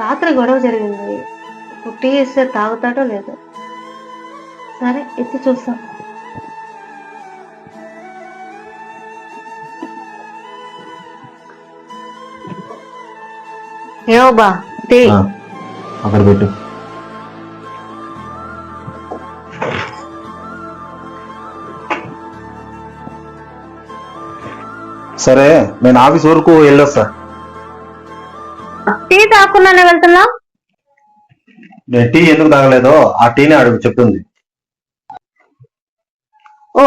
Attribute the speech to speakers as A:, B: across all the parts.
A: రాత్రి గొడవ జరిగింది. ఇప్పుడు టీ ఇస్తే తాగుతాడో లేదో. సరే ఇచ్చి చూస్తాం. ఏమో బా టీ
B: అక్కడ పెట్టు. సరే నేను ఆఫీస్ వరకు వెళ్ళొస్తా.
A: టీ తాగకుండానే వెళ్తున్నా.
B: నేను టీ ఎందుకు తాగలేదో ఆ టీని అడుగు చెప్తుంది.
A: ఓ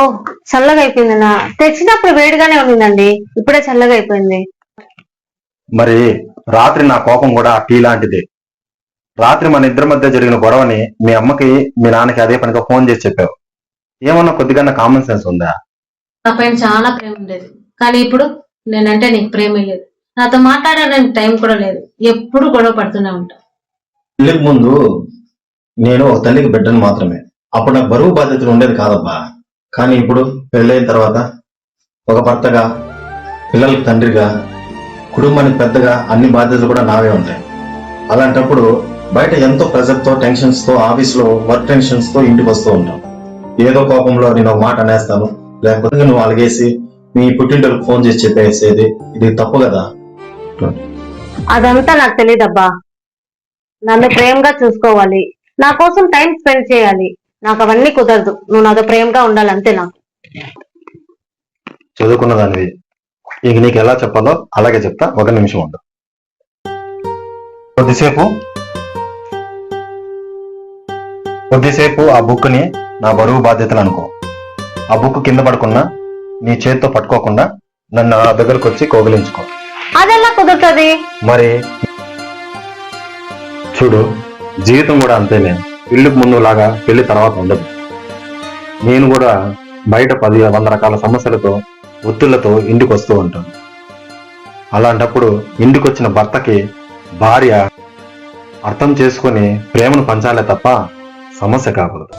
A: చల్లగా అయిపోయింది. నా తెచ్చినప్పుడు వేడిగానే ఉండిందండి, ఇప్పుడే చల్లగా అయిపోయింది.
B: మరి రాత్రి నా కోపం కూడా ఆ టీ లాంటిదే. రాత్రి మన ఇద్దరి మధ్య జరిగిన గొడవని మీ అమ్మకి మీ నాన్నకి అదే పనిగా ఫోన్ చేసి చెప్పావు. ఏమన్నా కొద్దిగా కామన్ సెన్స్ ఉందా?
A: నా పైన చాలా ప్రేమ ఉండేది, కానీ ఇప్పుడు నేనంటే నీకు ప్రేమ లేదు. నాతో మాట్లాడడానికి టైం కూడా లేదు. ఎప్పుడు గొడవ పడుతూనే ఉంటా.
B: పెళ్లికి ముందు నేను ఒక తల్లికి బిడ్డను మాత్రమే. అప్పుడు నాకు బరువు బాధ్యతలు ఉండేది కాదబ్బా. కానీ ఇప్పుడు పెళ్ళైన తర్వాత ఒక భర్తగా, పిల్లలకి తండ్రిగా, కుటుంబానికి పెద్దగా అన్ని బాధ్యతలు కూడా నావే ఉంటాయి. అలాంటప్పుడు బయట ఎంతో ప్రెజర్తో, టెన్షన్స్తో, ఆఫీస్లో వర్క్ టెన్షన్స్తో ఇంటికి వస్తూ ఉంటాం. ఏదో కోపంలో నేను ఒక మాట అనేస్తాను, లేకపోతే నువ్వు అలగేసి మీ పుట్టింటికి ఫోన్ చేసి చెప్పేసేది. ఇది తప్పు కదా.
A: అదంతా నాకు తెలియదబ్బా. నన్ను ప్రేమగా చూసుకోవాలి, నా కోసం టైం స్పెండ్ చేయాలి. నాకు అవన్నీ కుదరదు. నువ్వు నాతో ప్రేమగా ఉండాలి, అంతే. నాకు
B: చదువుకున్న దానివి, ఇక నీకు ఎలా చెప్పాలో అలాగే చెప్తా. ఒక నిమిషం ఉండు. కొద్దిసేపు ఆ బుక్ని నా బరువు బాధ్యతలు అనుకో. ఆ బుక్ కింద పడకుండా నీ చేతితో పట్టుకోకుండా నన్ను ఆ దగ్గరకు వచ్చి కౌగిలించుకో.
A: అదెలా కుదురుతుంది?
B: మరి చూడు, జీవితం కూడా అంతేనే. పెళ్లికి ముందు లాగా పెళ్లి తర్వాత ఉండదు. నేను కూడా బయట 10-100 రకాల సమస్యలతో, ఒత్తిళ్లతో ఇంటికి వస్తూ ఉంటాను. అలాంటప్పుడు ఇంటికి వచ్చిన భర్తకి భార్య అర్థం చేసుకుని ప్రేమను పంచాలే తప్ప సమస్య కాకూడదు.